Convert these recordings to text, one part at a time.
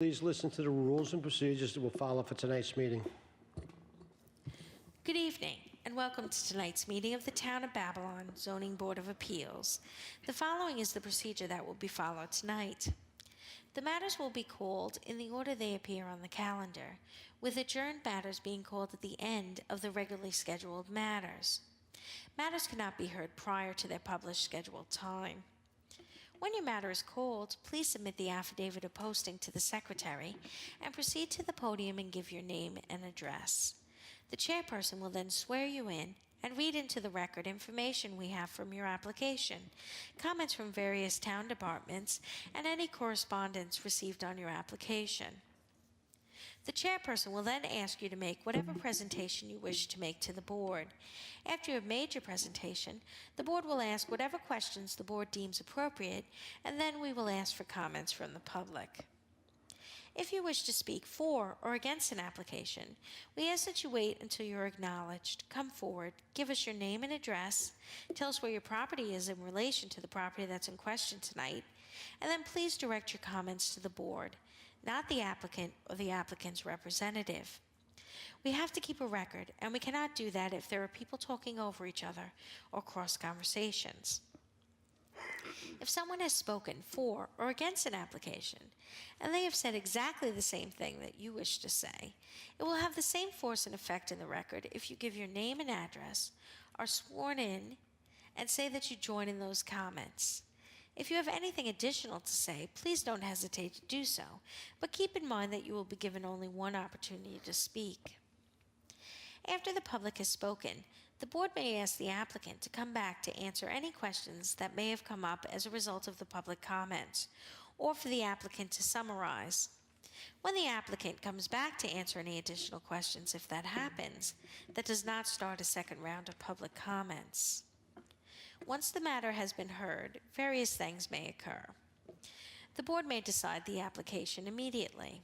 Please listen to the rules and procedures that will follow for tonight's meeting. Good evening, and welcome to tonight's meeting of the Town of Babylon Zoning Board of Appeals. The following is the procedure that will be followed tonight. The matters will be called in the order they appear on the calendar, with adjourned matters being called at the end of the regularly scheduled matters. Matters cannot be heard prior to their published scheduled time. When your matter is called, please submit the affidavit of posting to the secretary and proceed to the podium and give your name and address. The chairperson will then swear you in and read into the record information we have from your application, comments from various town departments, and any correspondence received on your application. The chairperson will then ask you to make whatever presentation you wish to make to the board. After you have made your presentation, the board will ask whatever questions the board deems appropriate, and then we will ask for comments from the public. If you wish to speak for or against an application, we ask that you wait until you're acknowledged. Come forward, give us your name and address, tell us where your property is in relation to the property that's in question tonight, and then please direct your comments to the board, not the applicant or the applicant's representative. We have to keep a record, and we cannot do that if there are people talking over each other or cross conversations. If someone has spoken for or against an application, and they have said exactly the same thing that you wish to say, it will have the same force and effect in the record if you give your name and address, are sworn in, and say that you join in those comments. If you have anything additional to say, please don't hesitate to do so, but keep in mind that you will be given only one opportunity to speak. After the public has spoken, the board may ask the applicant to come back to answer any questions that may have come up as a result of the public comments, or for the applicant to summarize. When the applicant comes back to answer any additional questions, if that happens, that does not start a second round of public comments. Once the matter has been heard, various things may occur. The board may decide the application immediately.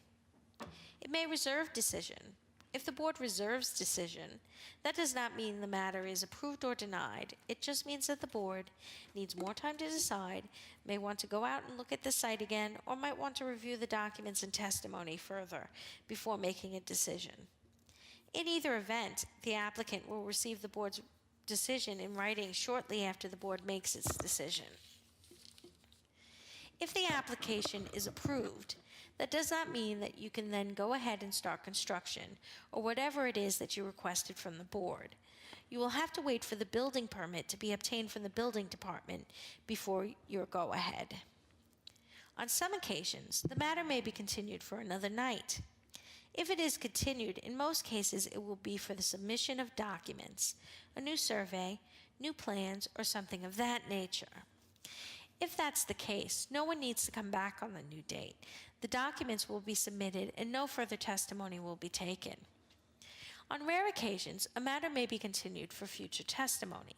It may reserve decision. If the board reserves decision, that does not mean the matter is approved or denied. It just means that the board needs more time to decide, may want to go out and look at the site again, or might want to review the documents and testimony further before making a decision. In either event, the applicant will receive the board's decision in writing shortly after the board makes its decision. If the application is approved, that does not mean that you can then go ahead and start construction or whatever it is that you requested from the board. You will have to wait for the building permit to be obtained from the building department before your go-ahead. On some occasions, the matter may be continued for another night. If it is continued, in most cases it will be for the submission of documents, a new survey, new plans, or something of that nature. If that's the case, no one needs to come back on the new date. The documents will be submitted and no further testimony will be taken. On rare occasions, a matter may be continued for future testimony.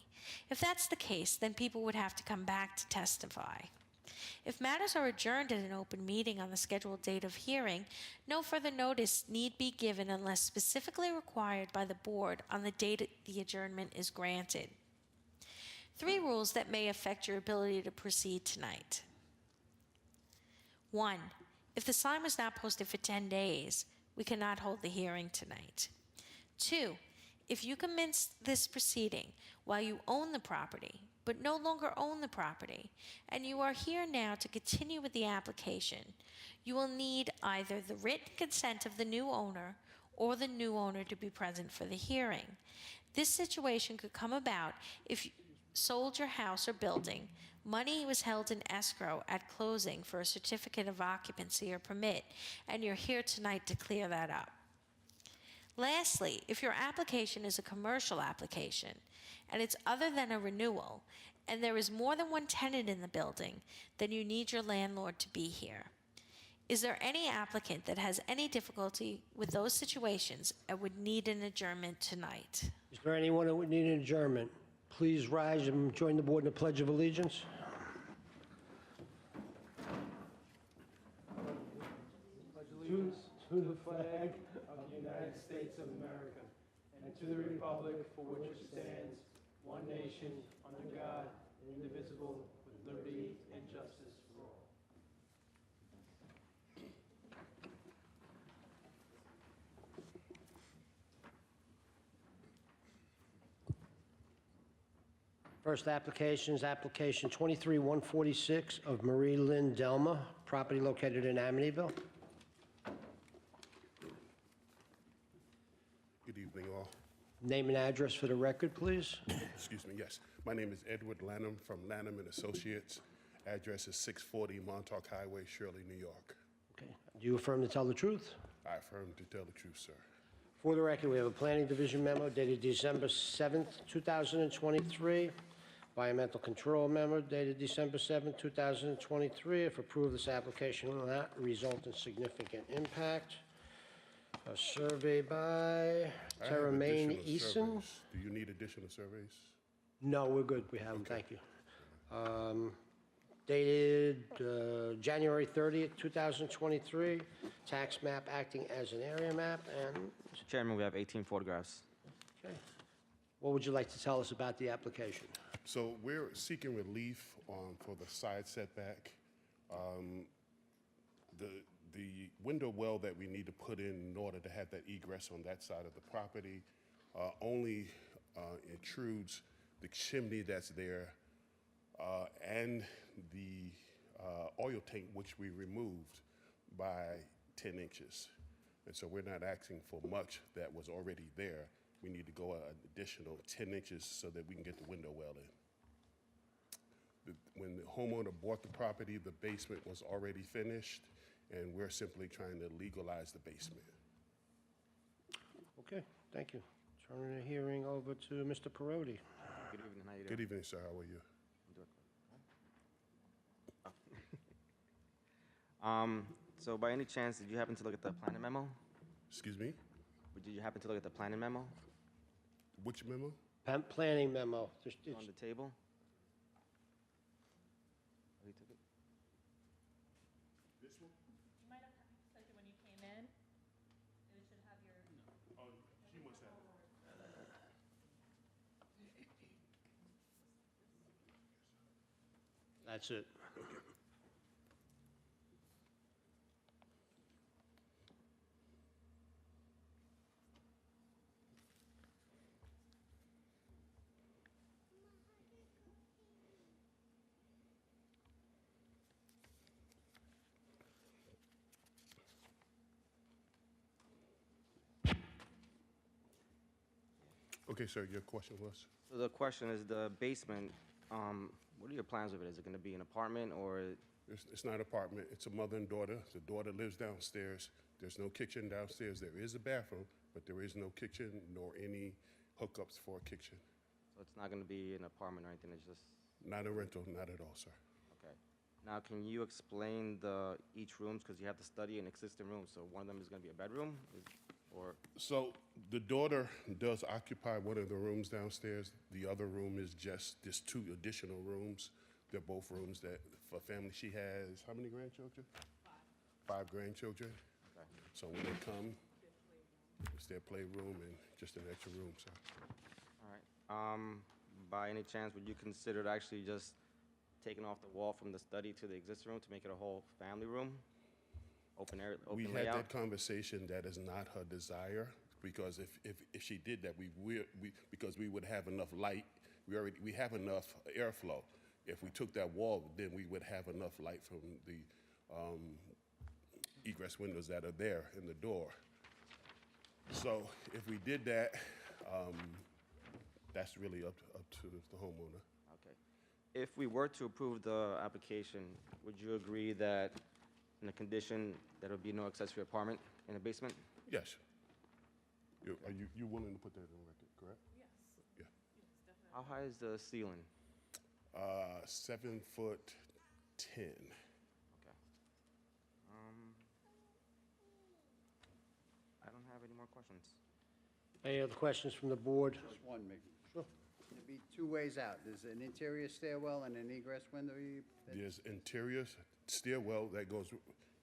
If that's the case, then people would have to come back to testify. If matters are adjourned at an open meeting on the scheduled date of hearing, no further notice need be given unless specifically required by the board on the date the adjournment is granted. 3 rules that may affect your ability to proceed tonight. 1. If the sign was not posted for 10 days, we cannot hold the hearing tonight. 2. If you commence this proceeding while you own the property, but no longer own the property, and you are here now to continue with the application, you will need either the written consent of the new owner or the new owner to be present for the hearing. This situation could come about if you sold your house or building, money was held in escrow at closing for a certificate of occupancy or permit, and you're here tonight to clear that up. Lastly, if your application is a commercial application and it's other than a renewal, and there is more than one tenant in the building, then you need your landlord to be here. Is there any applicant that has any difficulty with those situations and would need an adjournment tonight? Is there anyone that would need an adjournment? Please rise and join the board in the Pledge of Allegiance. Pledge allegiance to the flag of the United States of America and to the republic for which it stands, one nation, under God, indivisible, with liberty and justice for all. First application is application 23146 of Marie Lynn Delma, property located in Amityville. Good evening, all. Name and address for the record, please. Excuse me, yes. My name is Edward Lanham from Lanham and Associates. Address is 640 Montauk Highway, Shirley, New York. Okay. Do you affirm to tell the truth? I affirm to tell the truth, sir. For the record, we have a Planning Division memo dated December 7th, 2023. Environmental Control memo dated December 7th, 2023. If approved, this application will not result in significant impact. A survey by I have Terra Maine additional Eason. surveys. Do you need additional surveys? No, we're good. We have them. Thank you. Dated January 30th, 2023. Tax map acting as an area map. And, Mr. Chairman, we have 18 photographs. okay. What would you like to tell us about the application? So we're seeking relief for the side setback. The window well that we need to put in order to have that egress on that side of the property only intrudes the chimney that's there and the oil tank, which we removed by 10 inches. And so we're not asking for much that was already there. We need to go an additional 10 inches so that we can get the window well in. When the homeowner bought the property, the basement was already finished, and we're simply trying to legalize the basement. Okay, thank you. Turning the hearing over to Mr. Perotti. Good evening, how you doing? Good evening, sir. How are you? So by any chance, did you happen to look at the planning memo? Excuse me? Did you happen to look at the planning memo Which memo? Planning memo. on the table? Oh, you took it? This one? You might have sent it when you came in. It should have your. Oh, she must have it. That's it. Okay, sir, your question was? So the question is the basement, what are your plans with it? Is it gonna be an apartment or, It's not an apartment. It's a mother and daughter. The daughter lives downstairs. There's no kitchen downstairs. There is a bathroom, but there is no kitchen nor any hookups for a kitchen. so it's not gonna be an apartment or anything, it's just, Not a rental, not at all, sir. okay. Now, can you explain each rooms, because you have the study and existing rooms, so one of them is gonna be a bedroom? Or, So the daughter does occupy one of the rooms downstairs. The other room is there's two additional rooms. They're both rooms that, for family, she has, how many grandchildren? Five grandchildren. okay. So when they come, it's their playroom and just an extra room, sir. All right. By any chance, would you consider actually just taking off the wall from the study to the existing room to make it a whole family room? Open air, We open had layout? that conversation. That is not her desire, because if she did that, because we would have enough light, we have enough airflow. If we took that wall, then we would have enough light from the egress windows that are there in the door. So if we did that, that's really up to the homeowner. Okay. If we were to approve the application, would you agree that in the condition that there would be no accessory apartment in the basement? Yes. Are you willing to put that on record, correct? Yes. How high is the ceiling? 7'10". Okay. I don't have any more questions. Any other questions from the board? Just one, Mickey. Sure. There'd be two ways out. There's an interior stairwell and an egress window. There's interior stairwell that goes,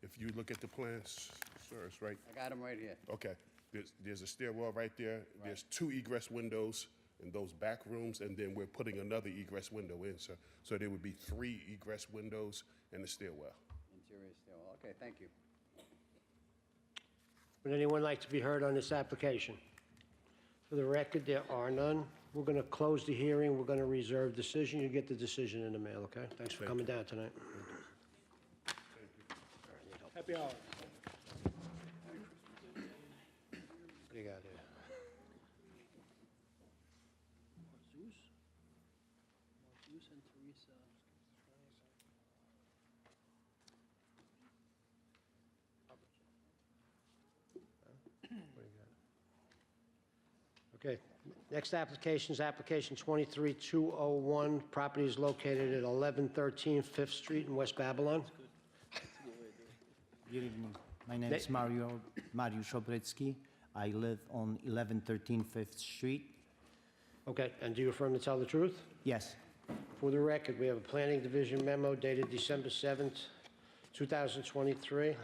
if you look at the plans, sir, it's right, I got them right here. okay. There's a stairwell right there. There's two egress windows in those back rooms, and then we're putting another egress window in, sir. So there would be 3 egress windows and a stairwell. Interior stairwell. Okay, thank you. Would anyone like to be heard on this application? For the record, there are none. We're going to close the hearing. We're going to reserve decision. You get the decision in the mail, okay? Thanks for coming down tonight. Happy hour. What do you got here? Zeus and Teresa. Okay, next application is application 23201. Property is located at 1113 Fifth Street in West Babylon. Good evening. My name is Mario Shobretsky. I live on 1113 Fifth Street. Okay, and do you affirm to tell the truth? Yes. For the record, we have a planning division memo dated December 7th, 2023.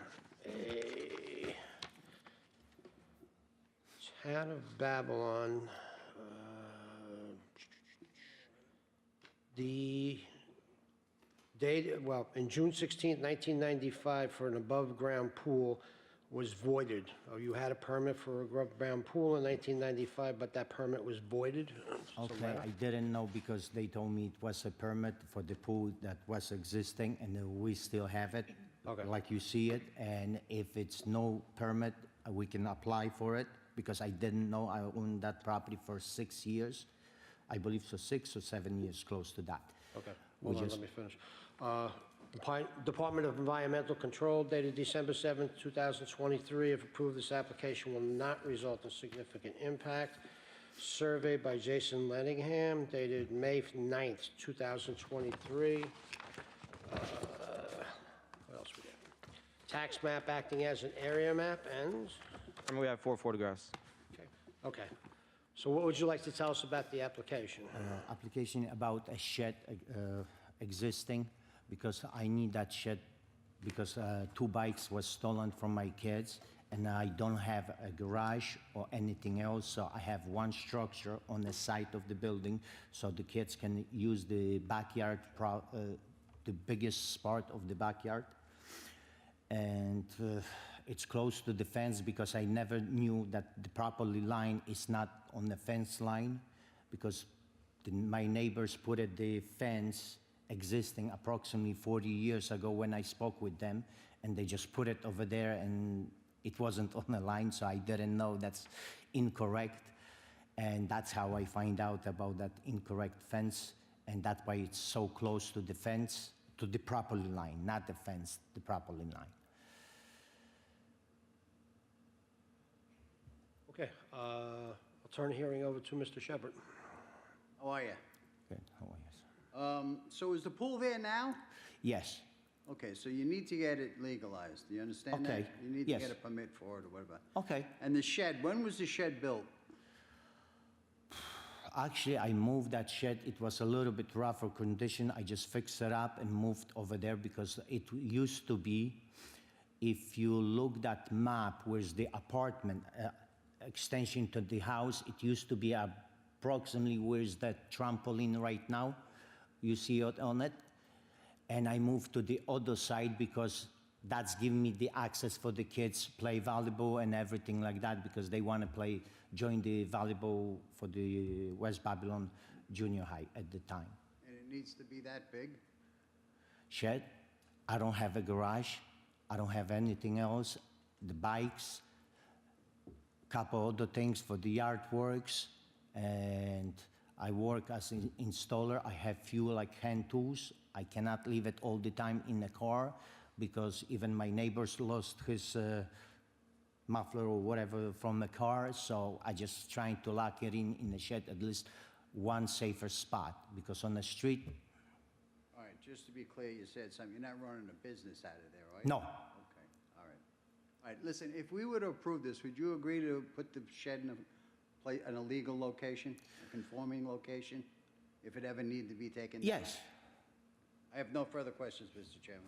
Town of Babylon, the date, well, in June 16th, 1995, for an above-ground pool was voided. Oh, you had a permit for a above-ground pool in 1995, but that permit was voided? Okay, I didn't know because they told me it was a permit for the pool that was existing and we still have it. Okay. Like you see it, and if it's no permit, we can apply for it because I didn't know I owned that property for 6 years. I believe so, 6 or 7 years, close to that. Okay, We hold on, just- let me finish. Department of Environmental Control dated December 7th, 2023. If approved, this application will not result in significant impact. Survey by Jason Lenningham dated May 9th, 2023. What else we got? Tax map acting as an area map and, And we have 4 photographs. okay. So what would you like to tell us about the application? Application about a shed existing because I need that shed because 2 bikes was stolen from my kids and I don't have a garage or anything else, so I have one structure on the side of the building so the kids can use the backyard, the biggest part of the backyard. And it's close to the fence because I never knew that the property line is not on the fence line because my neighbors put it, the fence existing approximately 40 years ago when I spoke with them, and they just put it over there and it wasn't on the line, so I didn't know that's incorrect. And that's how I find out about that incorrect fence, and that's why it's so close to the fence, to the property line, not the fence, the property line. Okay, I'll turn the hearing over to Mr. Shepherd. How are you? Good, how are you, sir? So is the pool there now? Yes, Okay, so you need to get it legalized, do you understand that? Okay, You need yes. to get a permit for it or whatever. okay. And the shed, when was the shed built? Actually, I moved that shed. It was a little bit rougher condition. I just fixed it up and moved over there because it used to be, if you look that map, where's the apartment extension to the house, it used to be approximately where's that trampoline right now. You see it on it? And I moved to the other side because that's giving me the access for the kids play volleyball and everything like that because they want to play, join the volleyball for the West Babylon Junior High at the time. And it needs to be that big? Shed, I don't have a garage, I don't have anything else, the bikes, couple other things for the yard works, and I work as an installer. I have few like hand tools. I cannot leave it all the time in the car because even my neighbors lost his muffler or whatever from the car, so I just trying to lock it in the shed, at least one safer spot, because on the street, All right, just to be clear, you said something, you're not running a business out of there, are you? no. Okay, all right. All right, listen, if we were to approve this, would you agree to put the shed in a legal location, a conforming location, if it ever needed to be taken down? Yes. I have no further questions, Mr. Chairman.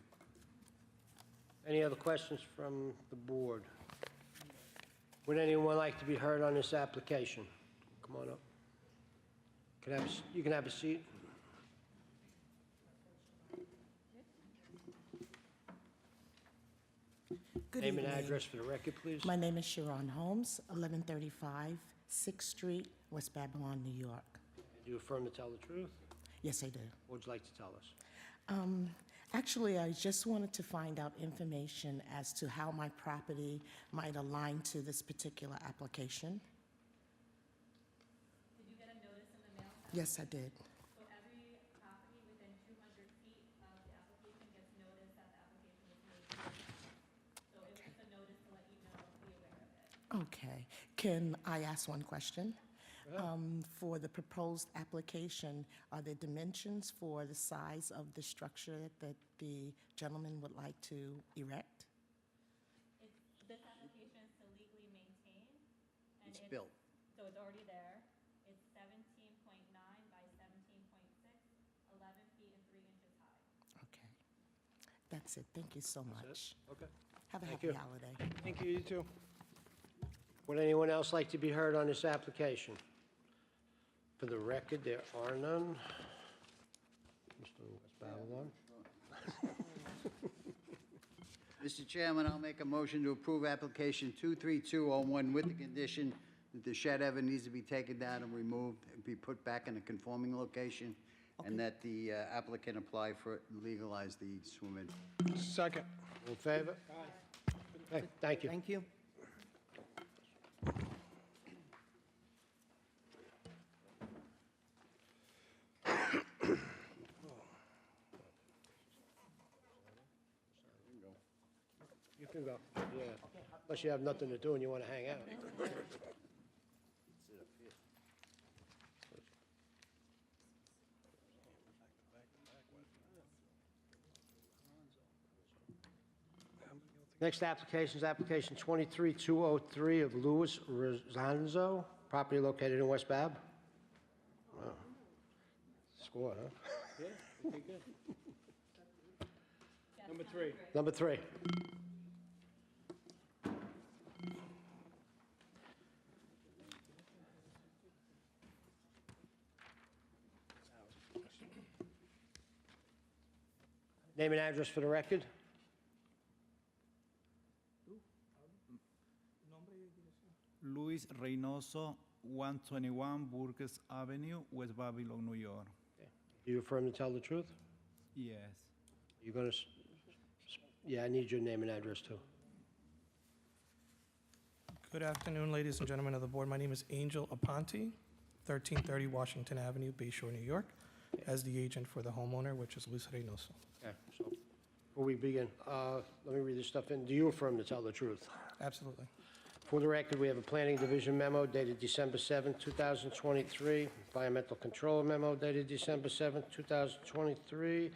Any other questions from the board? Would anyone like to be heard on this application? Come on up. You can have a seat. Good Name and evening. address for the record, please. My name is Sharon Holmes, 1135 6th Street, West Babylon, New York. Do you affirm to tell the truth? Yes, I do. What would you like to tell us? Actually, I just wanted to find out information as to how my property might align to this particular application. Did you get a notice in the mail? Yes, I did. So every property within 200 feet of the application gets notice that the application is made. So it was just a notice to let you know, be aware of it. Okay. Can I ask one question? For the proposed application, are there dimensions for the size of the structure that the gentleman would like to erect? This application is to legally maintain. And It's built. So it's already there. It's 17.9 by 17.6, 11 feet and 3 inches high. Okay. That's it. Thank you so much. Okay. Have a Thank happy you. holiday. Thank you, you too. Would anyone else like to be heard on this application? For the record, there are none. Mr. West Babylon? Mr. Chairman, I'll make a motion to approve application 23201 with the condition that the shed ever needs to be taken down and removed and be put back in a conforming location, and that the applicant apply for it and legalize the swim-in. Second. In favor? Hey, thank you. Thank you. You can go, yeah. Unless you have nothing to do and you want to hang out. Next application is application 23203 of Louis Rosanzo, property located in West Bab. Wow. Score, huh? Yeah, okay, good. Number 3. Number 3. Name and address for the record. Luis Reynoso, 121 Burgess Avenue, West Babylon, New York. Do you affirm to tell the truth? Yes. You're going to, yeah, I need your name and address, too. Good afternoon, ladies and gentlemen of the board. My name is Angel Aponte, 1330 Washington Avenue, Bay Shore, New York, as the agent for the homeowner, which is Luis Reynoso. Okay, so before we begin, let me read this stuff in. Do you affirm to tell the truth? Absolutely. For the record, we have a Planning Division memo dated December 7, 2023, Environmental Control memo dated December 7, 2023.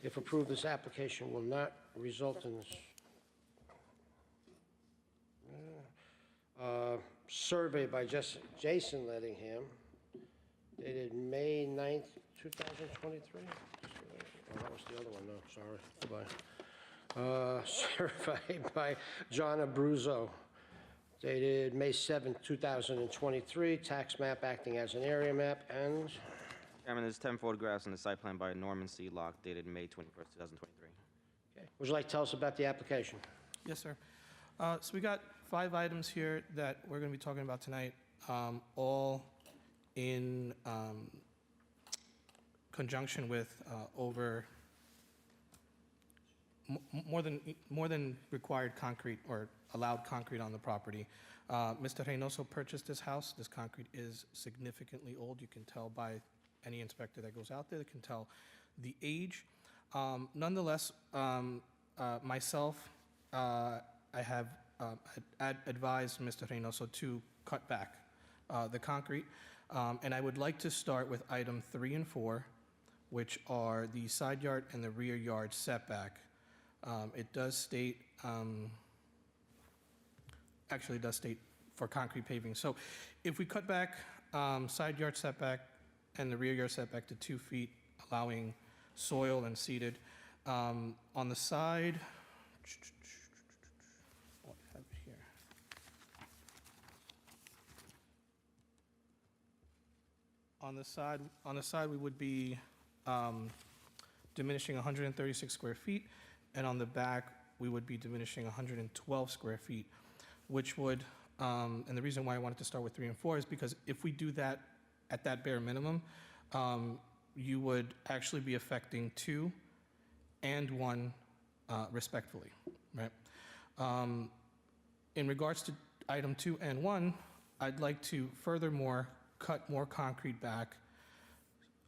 If approved, this application will not result in survey by Jason Lettingham dated May 9, 2023. Oh, that was the other one, no, sorry. Goodbye. Survey by John Abruzzo dated May 7, 2023, tax map acting as an area map, and Chairman, there's 10 photographs in the site plan by Norman C. Locke dated May 21st, 2023. okay. Would you like to tell us about the application? Yes, sir. So we got 5 items here that we're going to be talking about tonight, all in conjunction with over more than required concrete or allowed concrete on the property. Mr. Reynoso purchased this house. This concrete is significantly old. You can tell by any inspector that goes out there, they can tell the age. Nonetheless, myself, I have advised Mr. Reynoso to cut back the concrete. And I would like to start with item 3 and 4, which are the side yard and the rear yard setback. It does state, actually it does state for concrete paving. So if we cut back side yard setback and the rear yard setback to 2 feet, allowing soil and seeded, on the side, what do I have here? On the side, we would be diminishing 136 square feet, and on the back, we would be diminishing 112 square feet, which would, and the reason why I wanted to start with 3 and 4 is because if we do that at that bare minimum, you would actually be affecting 2 and 1 respectfully, right? In regards to item 2 and 1, I'd like to furthermore cut more concrete back.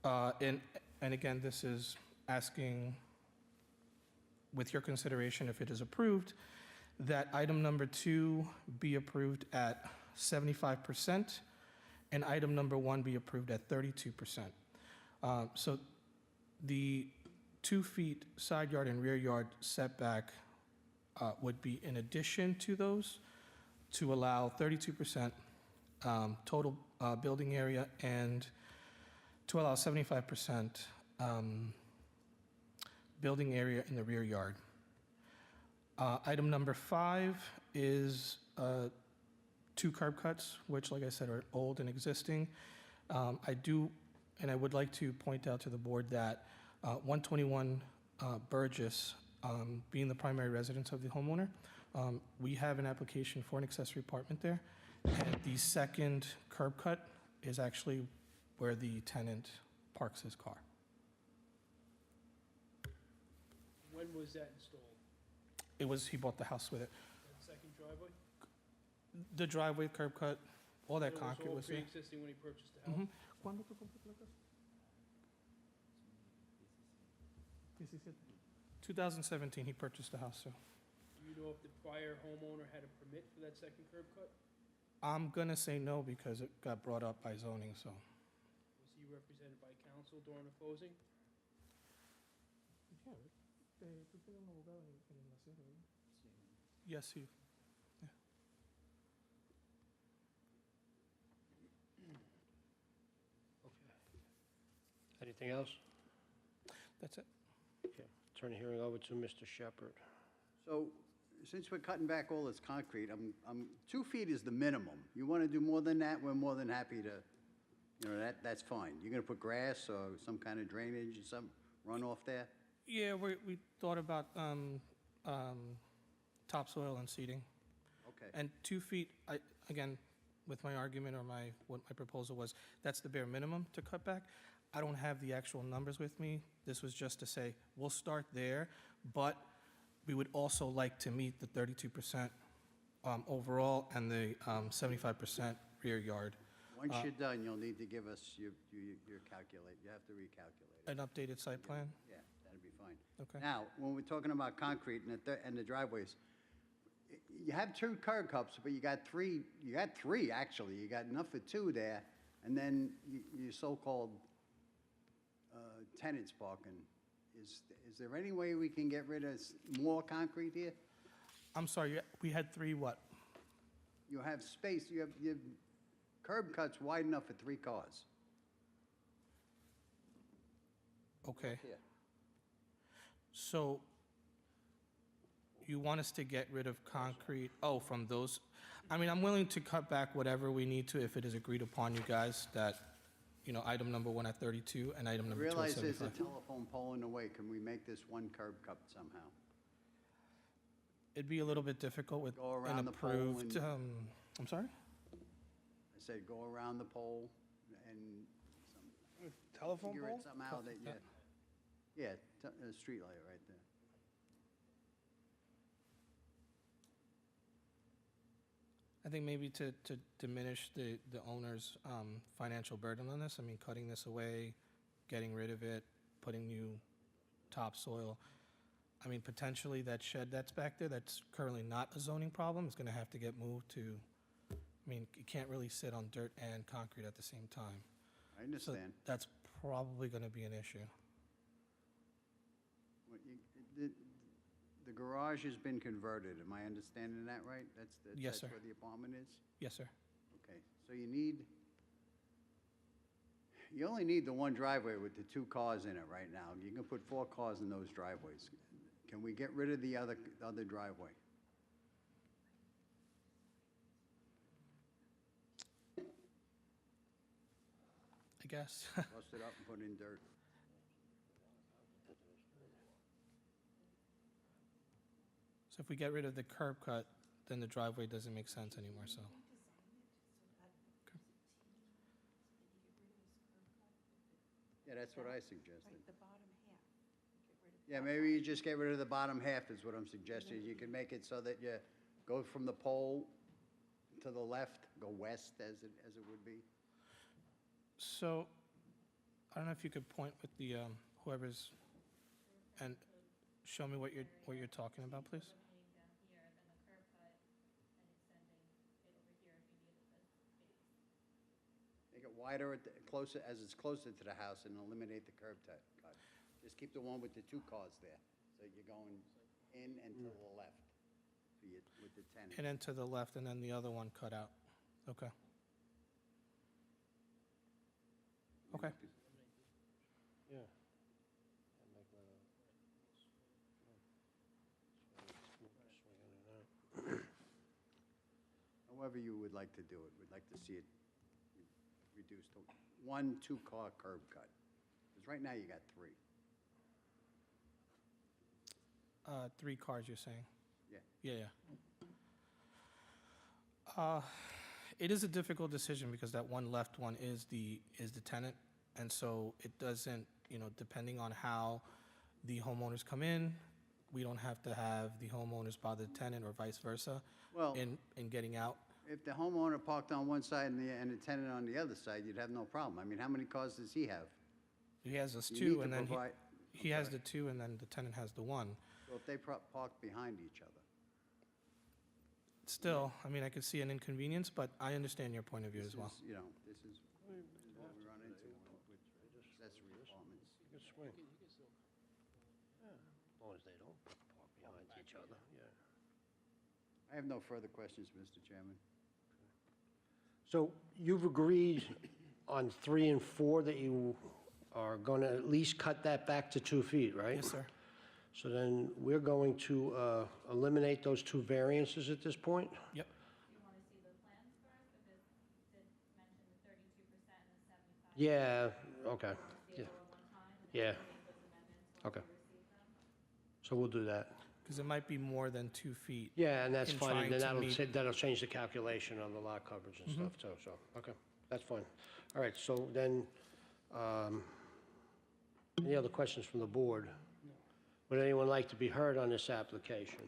And again, this is asking, with your consideration, if it is approved, that item number 2 be approved at 75% and item number 1 be approved at 32%. So the 2 feet side yard and rear yard setback would be in addition to those to allow 32% total building area and to allow 75% building area in the rear yard. Item number 5 is 2 curb cuts, which, like I said, are old and existing. I would like to point out to the board that 121 Burgess, being the primary residence of the homeowner, we have an application for an accessory apartment there. And the second curb cut is actually where the tenant parks his car. When was that installed? He bought the house with it. That second driveway? The driveway, curb cut, all that concrete was So it there. was all pre-existing when he purchased the house? ¿Cuándo tú compraste la casa? 2017, he purchased the house, so. Do you know if the prior homeowner had a permit for that second curb cut? I'm gonna say no because it got brought up by zoning, so. Was he represented by counsel during the closing? Yes, he. Anything else? That's it. Okay. Turn the hearing over to Mr. Shepherd. So, since we're cutting back all this concrete, 2 feet is the minimum. You want to do more than that, we're more than happy to, that's fine. You're going to put grass or some kind of drainage, some runoff there? Yeah, we thought about topsoil and seeding. Okay. And 2 feet, again, with my argument or what my proposal was, that's the bare minimum to cut back. I don't have the actual numbers with me. This was just to say, we'll start there, but we would also like to meet the 32% overall and the 75% rear yard. Once you're done, you'll need to give us your calculate, you have to recalculate it. An updated site plan? Yeah, that'd be fine. Okay. Now, when we're talking about concrete and the driveways, you have 2 curb cuts, but you got 3, actually. You got enough for 2 there, and then your so-called tenants parking. Is there any way we can get rid of more concrete here? I'm sorry, we had 3 what? You have space, you have curb cuts wide enough for 3 cars. Okay. Here. So you want us to get rid of concrete, from those? I mean, I'm willing to cut back whatever we need to if it is agreed upon, you guys, that, item number 1 at 32 and item I number 2 at realize there's a 75. telephone pole in the way. Can we make this 1 curb cut somehow? It'd be a little bit difficult with Go an around the pole approved, and- I'm sorry? I said, go around the pole and Telephone figure pole? it somehow that a street light right there. I think maybe to diminish the owner's financial burden on this, I mean, cutting this away, getting rid of it, putting new topsoil. I mean, potentially that shed that's back there, that's currently not a zoning problem, is gonna have to get moved to, I mean, you can't really sit on dirt and concrete at the same time. I understand. So that's probably gonna be an issue. The garage has been converted, am I understanding that right? Yes, sir. That's where the apartment is? Yes, sir. Okay, so you only need the 1 driveway with the 2 cars in it right now. You can put 4 cars in those driveways. Can we get rid of the other driveway? I guess. Bust it up and put in dirt. So if we get rid of the curb cut, then the driveway doesn't make sense anymore, so. Okay. Yeah, that's what I suggested. Yeah, maybe you just get rid of the bottom half is what I'm suggesting. You can make it so that you go from the pole to the left, go west as it would be. So, I don't know if you could point with the, whoever's, and show me what you're talking about, please. Locating down here, then the curb cut, and extending it over here if you needed the space. Make it wider closer, as it's closer to the house and eliminate the curb cut. Just keep the one with the two cars there. So you're going in and to the left for your, with the tenant. And then to the left, and then the other one cut out. Okay. Okay. Yeah. However you would like to do it. We'd like to see it reduced to 1 2-car curb cut. Because right now you got 3. 3 cars, you're saying? Yeah. Yeah. It is a difficult decision because that one left one is the tenant, and so it doesn't, depending on how the homeowners come in, we don't have to have the homeowners bother the tenant or vice versa Well, in getting out. if the homeowner parked on one side and the tenant on the other side, you'd have no problem. I mean, how many cars does he have? He has us You two, need and to then provide- he has the 2, and then the tenant has the 1. So if they park behind each other. Still, I mean, I could see an inconvenience, but I understand your point of view as well. This is what we run into with accessory apartments. You can swing. Yeah, as long as they don't park behind each other, yeah. I have no further questions, Mr. Chairman. So you've agreed on 3 and 4 that you are going to at least cut that back to 2 feet, right? Yes, sir. So then we're going to eliminate those 2 variances at this point? Yep. Do you want to see the plans first, because it did mention the 32% and the 75%? Yeah, okay, See yeah, it all at one time, and yeah, then make those amendments once Okay. you receive them? so we'll do that. Because it might be more than 2 feet. Yeah, and that's In fine, trying and then to meet- that'll change the calculation on the lot coverage and stuff too, so, okay, that's fine. All right, so then, any other questions from the board? Would anyone like to be heard on this application?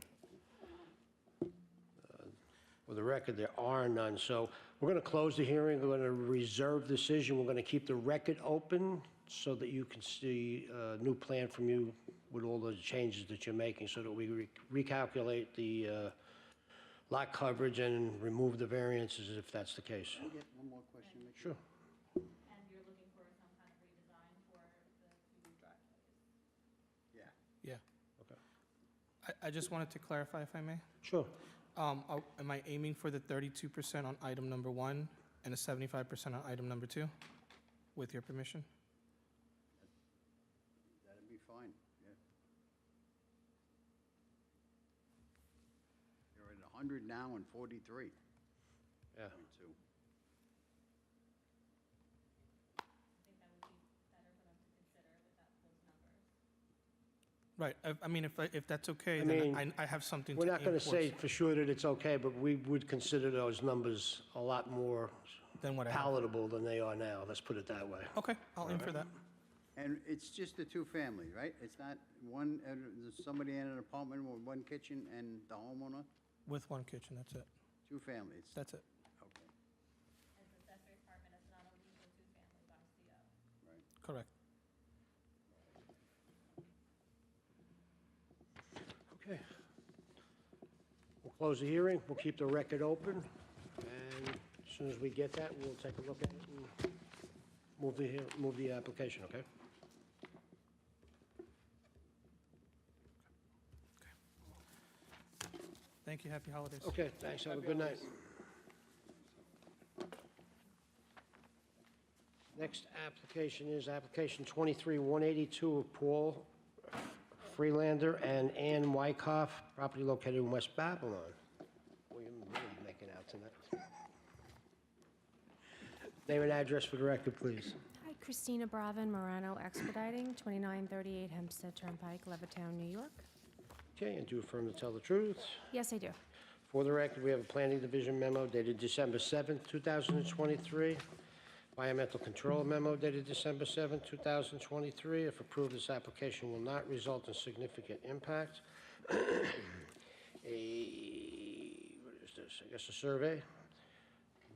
For the record, there are none, so we're going to close the hearing, we're going to reserve decision, we're going to keep the record open so that you can see a new plan from you with all the changes that you're making, so that we recalculate the lot coverage and remove the variances if that's the case. Can I get one more question, Mickey? Sure. And you're looking for some kind of redesign for the 2 driveways? Yeah. Yeah. Okay. I just wanted to clarify, if I may. Sure. Am I aiming for the 32% on item number 1 and a 75% on item number 2, with your permission? That'd be fine, yeah. You're at 100 now and 43. Yeah. Point 2. I think that would be better for them to consider with those numbers. Right, I mean, if that's okay, I then mean, I have something to We're aim not going to say towards for sure that it's okay, but we would consider those numbers a lot more than what I have. palatable than they are now, let's put it that way. Okay, I'll aim for that. And it's just a 2-family, right? It's not one, somebody in an apartment with 1 kitchen and the homeowner? With 1 kitchen, that's it. 2 families? That's it. Okay, As accessory apartment, it's not a legal 2-family by CO. right. Correct. Okay. We'll close the hearing, we'll keep the record open, and as soon as we get that, we'll take a look at it and move the application, okay? Thank you, happy holidays. Okay, thanks, have a good night. Next application is application 23-182 of Paul Freelander and Ann Wyckoff, property located in West Babylon. What are you really making out tonight? Name and address for the record, please. Hi, Christina Bravin, Morano Expediting, 2938 Hempstead Turnpike, Levittown, New York. Okay, and do you affirm to tell the truth? Yes, I do. For the record, we have a planning division memo dated December 7th, 2023, Environmental control memo dated December 7, 2023. If approved, this application will not result in significant impact. What is this? I guess a survey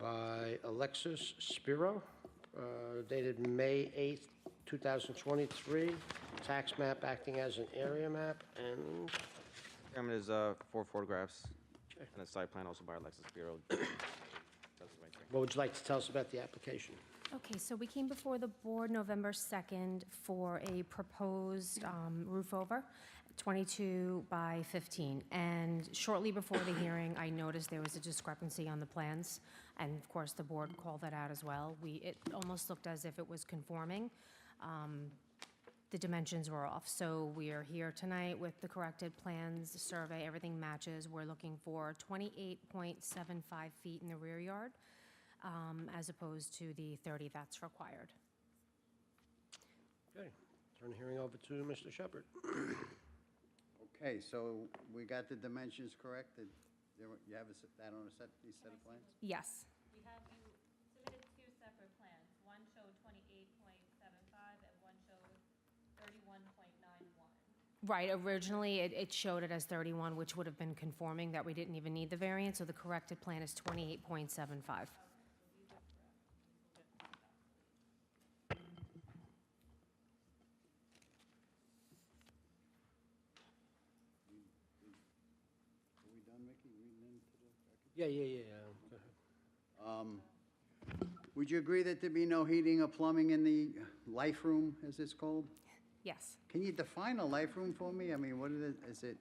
by Alexis Spiro, dated May 8, 2023. Tax map acting as an area map, and Chairman, is 4 photographs and a site plan also by Alexis Bureau. That's right there. what would you like to tell us about the application? Okay, so we came before the board November 2nd for a proposed roof over, 22 by 15. And shortly before the hearing, I noticed there was a discrepancy on the plans, and of course, the board called that out as well. It almost looked as if it was conforming. The dimensions were off, so we are here tonight with the corrected plans, the survey, everything matches. We're looking for 28.75 feet in the rear yard, as opposed to the 30 that's required. Okay, turn the hearing over to Mr. Shepherd. Okay, so we got the dimensions correct? You have that on these set of plans? Yes. We have, you submitted 2 separate plans. One showed 28.75 and one showed 31.91. Right, originally, it showed it as 31, which would have been conforming, that we didn't even need the variance, so the corrected plan is 28.75. Are we done, Mickey, reading into the record? Yeah. Go ahead. Would you agree that there be no heating or plumbing in the life room, as it's called? Yes. Can you define a life room for me? I mean, what is it,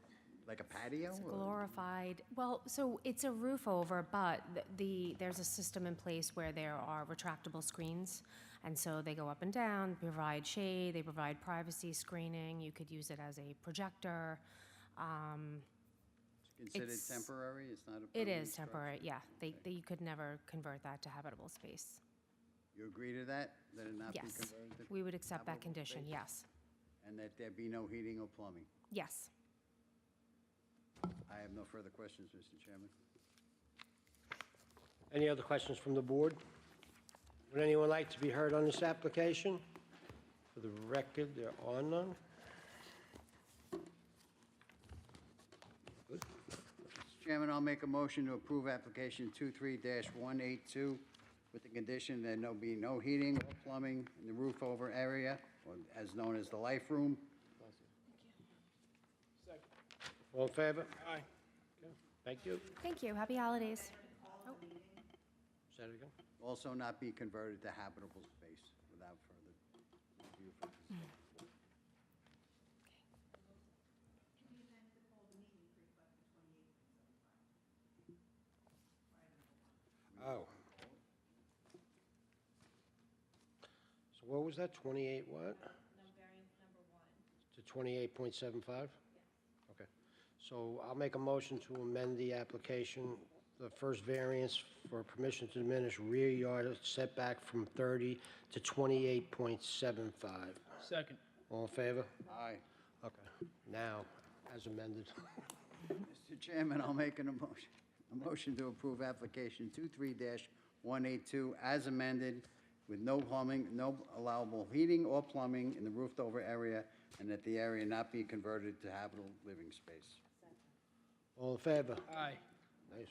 like a patio? It's or- glorified, well, so it's a roof over, but there's a system in place where there are retractable screens, and so they go up and down, provide shade, they provide privacy screening, you could use it as a projector. Considered it's- temporary? It's not a It permanent is temporary, structure? yeah. You could never convert that to habitable space. You agree to that? That it not be Yes, converted to? we would accept that habitable condition, space? yes. And that there be no heating or plumbing? Yes. I have no further questions, Mr. Chairman. Any other questions from the board? Would anyone like to be heard on this application? For the record, there are none. Mr. Chairman, I'll make a motion to approve application 23-182 with the condition that there be no heating or plumbing in the roof over area, or as known as the life room. All in favor? Aye. Okay, thank you. Thank you, happy holidays. Say it again. Also not be converted to habitable space without further review from the state. Oh. So what was that, 28 what? Variance number 1. To 28.75? Okay. So I'll make a motion to amend the application, the first variance for permission to diminish rear yard setback from 30 to 28.75. Second. All in favor? Aye. Okay. Now, as amended. Mr. Chairman, I'll make a motion to approve application 23-182 as amended with no plumbing, no allowable heating or plumbing in the roofed-over area, and that the area not be converted to habitable living space. All in favor? Aye. Nice.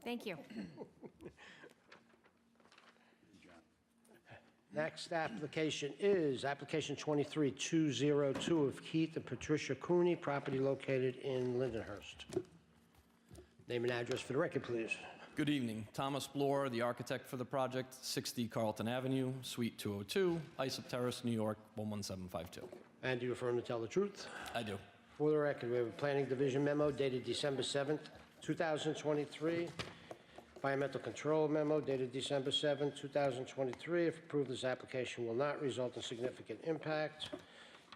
Thank you. Good job. Next application is application 23-202 of Keith and Patricia Cooney, property located in Lindenhurst. Name and address for the record, please. Good evening. Thomas Bloor, the architect for the project, 60 Carlton Avenue, Suite 202, Islip Terrace, New York, 11752. And do you affirm to tell the truth? I do. For the record, we have a Planning Division memo dated December 7th, 2023. Environmental Control memo dated December 7th, 2023. If approved, this application will not result in significant impact.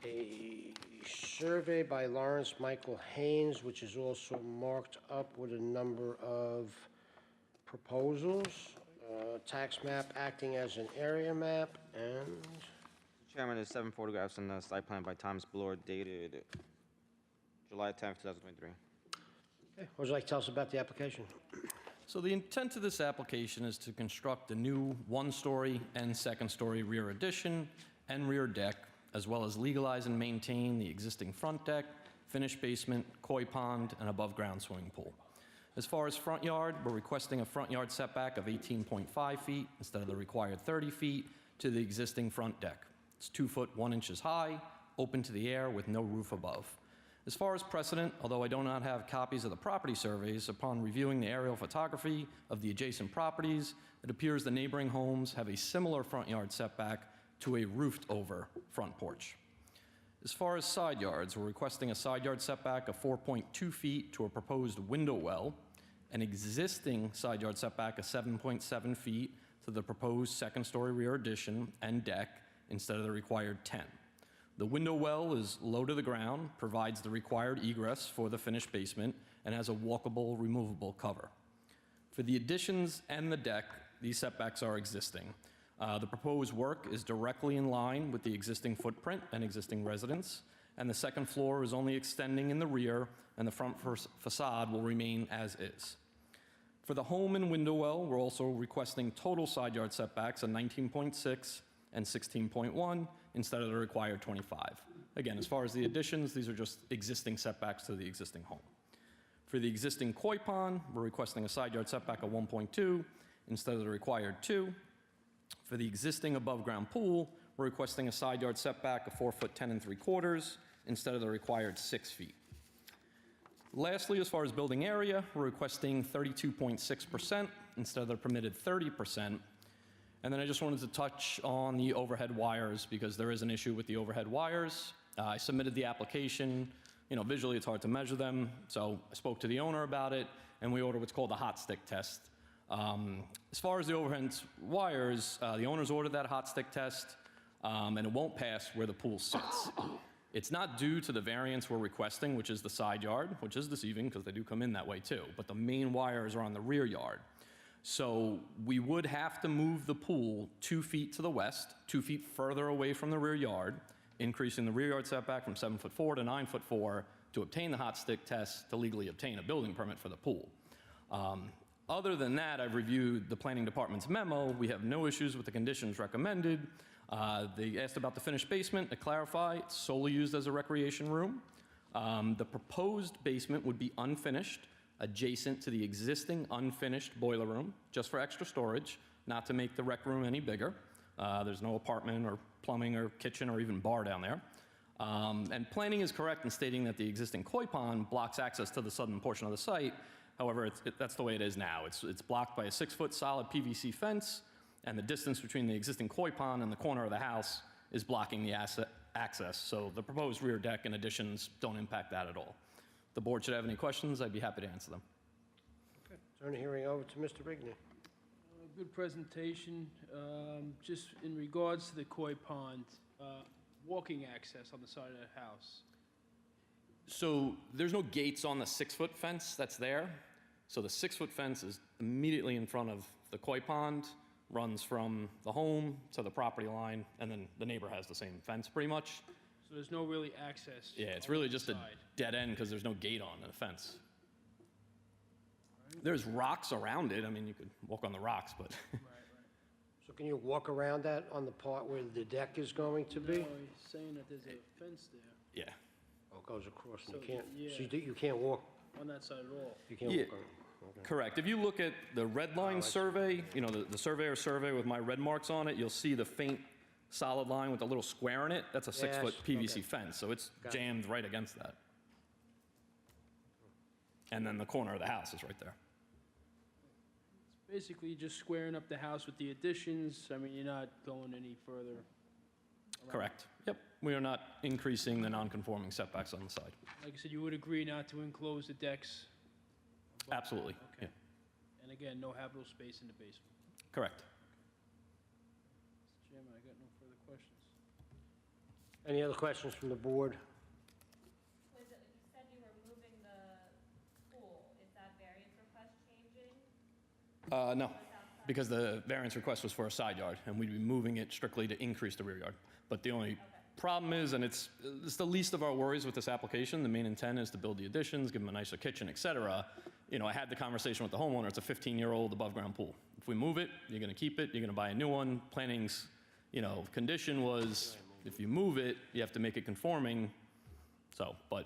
A survey by Lawrence Michael Haynes, which is also marked up with a number of proposals. Tax map acting as an area map, and Mr. Chairman, there's 7 photographs in the site plan by Thomas Bloor dated July 10th, 2023. okay, what would you like to tell us about the application? So the intent of this application is to construct a new one-story and second-story rear addition and rear deck, as well as legalize and maintain the existing front deck, finished basement, koi pond, and above-ground swimming pool. As far as front yard, we're requesting a front yard setback of 18.5 feet instead of the required 30 feet to the existing front deck. It's 2 foot 1 inches high, open to the air with no roof above. As far as precedent, although I do not have copies of the property surveys, upon reviewing the aerial photography of the adjacent properties, it appears the neighboring homes have a similar front yard setback to a roofed-over front porch. As far as side yards, we're requesting a side yard setback of 4.2 feet to a proposed window well, an existing side yard setback of 7.7 feet to the proposed second-story rear addition and deck instead of the required 10. The window well is low to the ground, provides the required egress for the finished basement, and has a walkable, removable cover. For the additions and the deck, these setbacks are existing. The proposed work is directly in line with the existing footprint and existing residence, and the second floor is only extending in the rear, and the front facade will remain as is. For the home and window well, we're also requesting total side yard setbacks of 19.6 and 16.1 instead of the required 25. Again, as far as the additions, these are just existing setbacks to the existing home. For the existing koi pond, we're requesting a side yard setback of 1.2 instead of the required 2. For the existing above-ground pool, we're requesting a side yard setback of 4 foot 10 3/4 instead of the required 6 feet. Lastly, as far as building area, we're requesting 32.6% instead of the permitted 30%. And then I just wanted to touch on the overhead wires because there is an issue with the overhead wires. I submitted the application. Visually it's hard to measure them, so I spoke to the owner about it, and we ordered what's called a hot stick test. As far as the overhead wires, the owners ordered that hot stick test, and it won't pass where the pool sits. It's not due to the variance we're requesting, which is the side yard, which is deceiving because they do come in that way too, but the main wires are on the rear yard. So we would have to move the pool 2 feet to the west, 2 feet further away from the rear yard, increasing the rear yard setback from 7'4" to 9'4" to obtain the hot stick test to legally obtain a building permit for the pool. Other than that, I've reviewed the planning department's memo. We have no issues with the conditions recommended. They asked about the finished basement. To clarify, it's solely used as a recreation room. The proposed basement would be unfinished, adjacent to the existing unfinished boiler room, just for extra storage, not to make the rec room any bigger. There's no apartment or plumbing or kitchen or even bar down there. And planning is correct in stating that the existing koi pond blocks access to the southern portion of the site. However, that's the way it is now. It's blocked by a 6-foot solid PVC fence, and the distance between the existing koi pond and the corner of the house is blocking the access. So the proposed rear deck and additions don't impact that at all. If the board should have any questions, I'd be happy to answer them. Turn the hearing over to Mr. Rigney. Good presentation. Just in regards to the koi pond, walking access on the side of the house. So there's no gates on the 6-foot fence that's there. So the 6-foot fence is immediately in front of the koi pond, runs from the home to the property line, and then the neighbor has the same fence pretty much. So there's no really access. Yeah, it's really just a side. dead end because there's no gate on the fence. There's rocks around it. I mean, you could walk on the rocks, but So can you walk around that on the part where the deck is going to be? No, he's saying that there's a fence there yeah. Oh, it goes across, and So, you can't, yeah. so you can't walk, on that side at all. you can't Yeah. walk on. Okay. Correct. If you look at the red line survey, the surveyor's survey with my red marks on it, you'll see the faint solid line with a little square in it. That's a 6-foot Yes, PVC okay. fence, so it's Got it. jammed right against that. And then the corner of the house is right there. Basically, just squaring up the house with the additions. I mean, you're not going any further. around. Correct. Yep. We are not increasing the non-conforming setbacks on the side. Like I said, you would agree not to enclose the decks, Absolutely. Okay. Yeah. and again, no habitable space in the basement. Correct. Mr. Chairman, I got no further questions. Any other questions from the board? You said you were moving the pool. Is that variance request changing? No, because the variance request was for a side yard, and we'd be moving it strictly to increase the rear yard. But the only problem is, and it's the least of our worries with this application, the main intent is to build the additions, give them a nicer kitchen, et cetera. I had the conversation with the homeowner. It's a 15-year-old above-ground pool. If we move it, you're going to keep it. You're going to buy a new one. Planning's, condition was if you move it, you have to make it conforming. So, but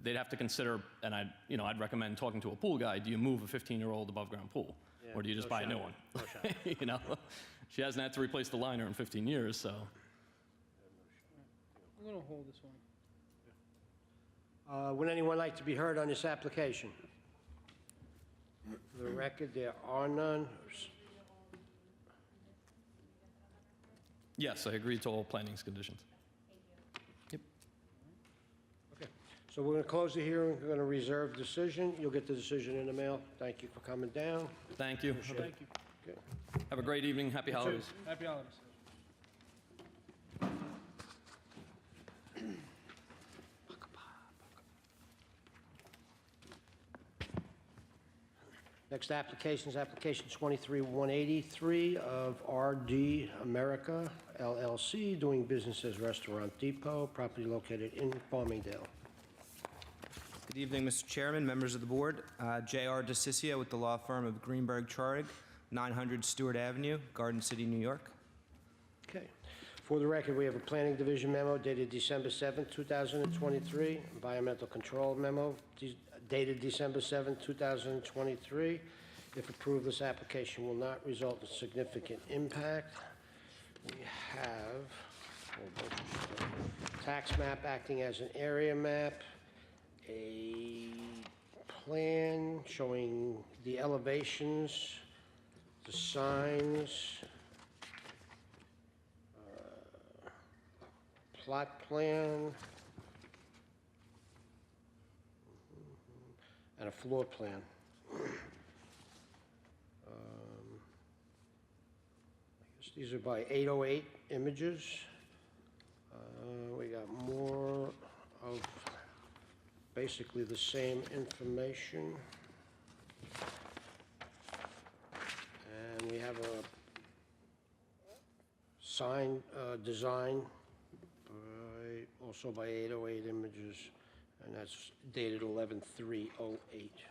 they'd have to consider, and I'd recommend talking to a pool guy. Do you move a 15-year-old above-ground pool, or do you just buy a new one? No shot. She hasn't had to replace the liner in 15 years, so. I'm going to hold this one. Would anyone like to be heard on this application? For the record, there are none. Yes, I agree to all planning's conditions. Yep. Okay, so we're going to close the hearing. We're going to reserve decision. You'll get the decision in the mail. Thank you for coming down. Thank you. Thank you. Okay. Have a great evening. Happy holidays. Happy holidays. Next application is application 23-183 of RD America LLC, doing business as Restaurant Depot, property located in Farmingdale. Good evening, Mr. Chairman, members of the board. J.R. DeCiccio with the law firm of Greenberg Charig, 900 Stewart Avenue, Garden City, New York. Okay. For the record, we have a Planning Division memo dated December 7, 2023, environmental control memo dated December 7, 2023. If approved, this application will not result in significant impact. We have tax map acting as an area map, a plan showing the elevations, the signs, plot plan, and a floor plan. I guess these are by 808 images. We got more of basically the same information. And we have a sign design also by 808 images, and that's dated 11/3/08.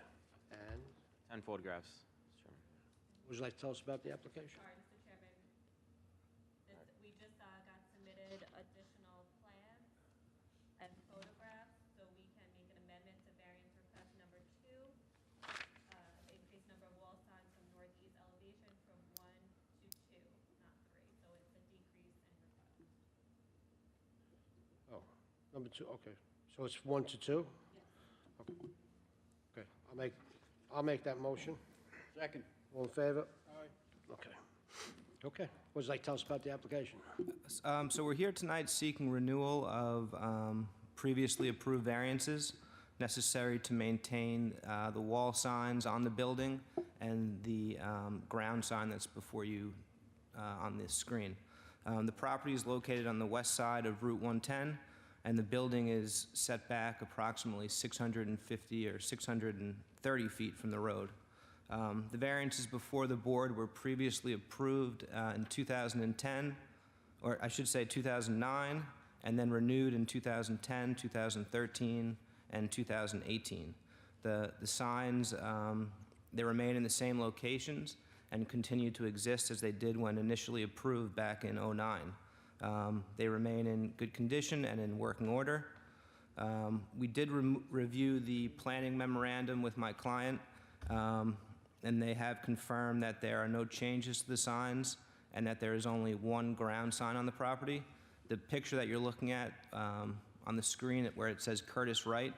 And 10 photographs, Mr. Chairman. would you like to tell us about the application? Sorry, Mr. Chairman. We just got submitted additional plans and photographs, so we can make an amendment to variance request number 2. Increase number of wall signs from northeast elevation from 1 to 2, not 3. So it's a decrease in request. Oh, number 2, okay. So it's 1 to 2? Yes. Okay. Okay, I'll make that motion. Second. All in favor? Aye. Okay. Okay, what would you like to tell us about the application? So we're here tonight seeking renewal of previously approved variances necessary to maintain the wall signs on the building and the ground sign that's before you on this screen. The property is located on the west side of Route 110, and the building is set back approximately 650 or 630 feet from the road. The variances before the board were previously approved in 2010, or I should say 2009, and then renewed in 2010, 2013, and 2018. The signs, they remain in the same locations and continue to exist as they did when initially approved back in '09. They remain in good condition and in working order. We did review the planning memorandum with my client, and they have confirmed that there are no changes to the signs and that there is only one ground sign on the property. The picture that you're looking at on the screen where it says Curtis Wright,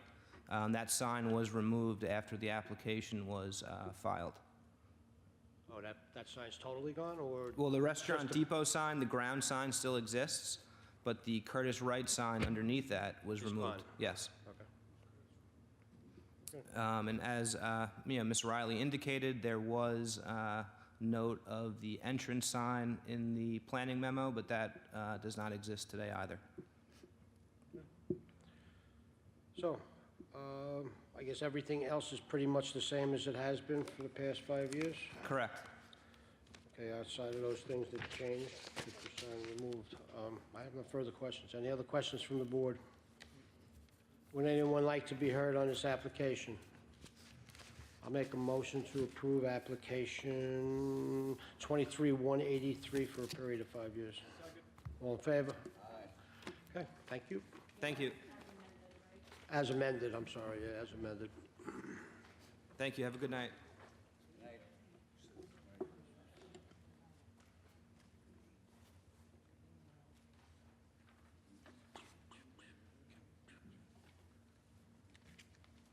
that sign was removed after the application was filed. Oh, that sign's totally gone, or? Well, the Restaurant Depot sign, the ground sign still exists, but the Curtis Wright sign underneath that was It's removed. gone. Yes. Okay. And as Ms. Riley indicated, there was note of the entrance sign in the planning memo, but that does not exist today either. So, I guess everything else is pretty much the same as it has been for the past 5 years? Correct. Okay, outside of those things that changed, that were signed removed. I have no further questions. Any other questions from the board? Would anyone like to be heard on this application? I'll make a motion to approve application 23-183 for a period of 5 years. All in favor? Aye. Okay, thank you. Thank you. As amended, I'm sorry, yeah, as amended. Thank you. Have a good night.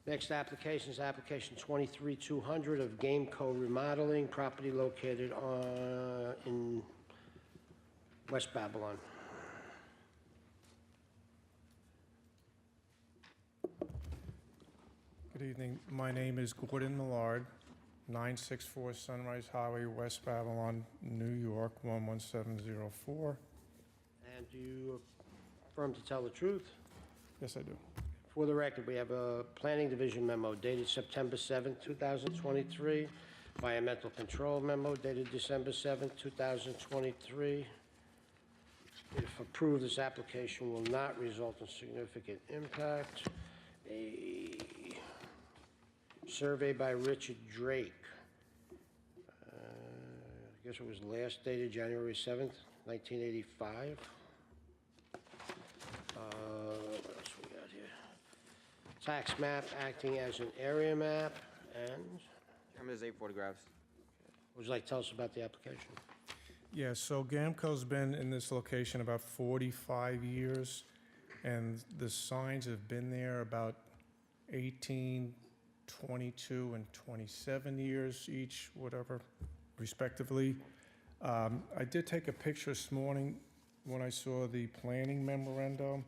Next application is application 23-200 of Gameco Remodeling, property located in West Babylon. Good evening. My name is Gordon Millard, 964 Sunrise Highway, West Babylon, New York, 11704. And do you affirm to tell the truth? Yes, I do. For the record, we have a Planning Division memo dated September 7th, 2023, environmental control memo dated December 7th, 2023. If approved, this application will not result in significant impact. A survey by Richard Drake. I guess it was last dated January 7th, 1985. What else we got here? Tax map acting as an area map, and Chairman, there's 8 photographs. would you like to tell us about the application? Yeah, so Gamco's been in this location about 45 years, and the signs have been there about 18, 22, and 27 years each, whatever, respectively. I did take a picture this morning when I saw the planning memorandum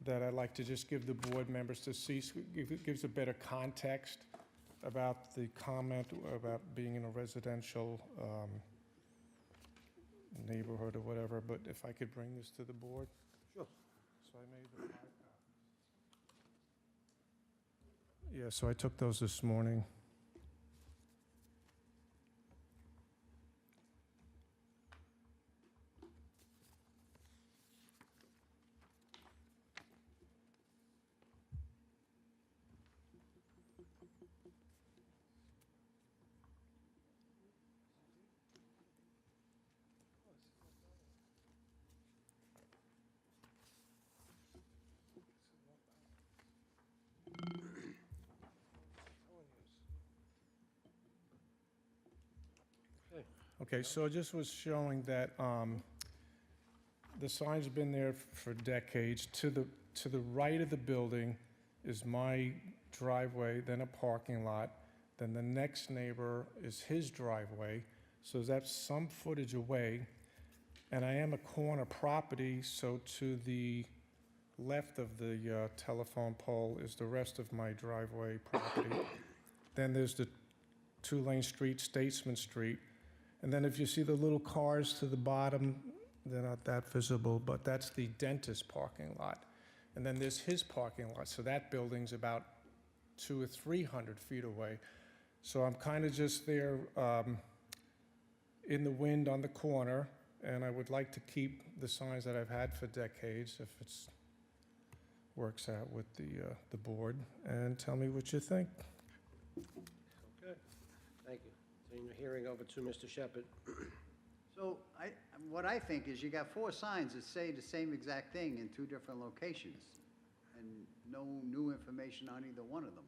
that I'd like to just give the board members to see. So it gives a better context about the comment about being in a residential neighborhood or whatever, but if I could bring this to the board? Sure. So I made the 5 copies. Yeah, so I took those this morning. Okay, so it just was showing that the sign's been there for decades. To the right of the building is my driveway, then a parking lot. Then the next neighbor is his driveway, so that's some footage away. And I am a corner property, so to the left of the telephone pole is the rest of my driveway property. Then there's the 2-lane street, Statesman Street. And then if you see the little cars to the bottom, they're not that visible, but that's the dentist parking lot. And then there's his parking lot, so that building's about 200 or 300 feet away. So I'm kind of just there in the wind on the corner, and I would like to keep the signs that I've had for decades, if it works out with the board, and tell me what you think. Okay, thank you. Turning the hearing over to Mr. Shepherd. So what I think is you got 4 signs that say the same exact thing in 2 different locations, and no new information on either one of them.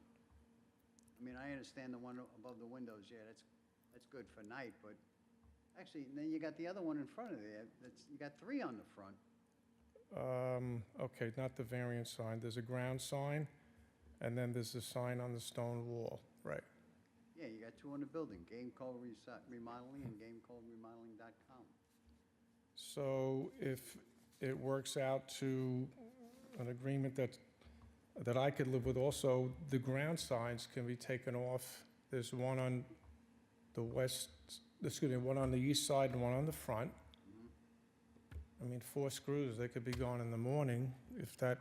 I mean, I understand the one above the windows, yeah, that's good for night, but actually, then you got the other one in front of there, you got 3 on the front. Okay, not the variant sign. There's a ground sign, and then there's a sign on the stone wall, right? Yeah, you got 2 on the building, Game Code Remodeling and GameCodeRemodeling.com. So if it works out to an agreement that I could live with, also, the ground signs can be taken off. There's one on the one on the east side and one on the front. I mean, 4 screws, they could be gone in the morning if that.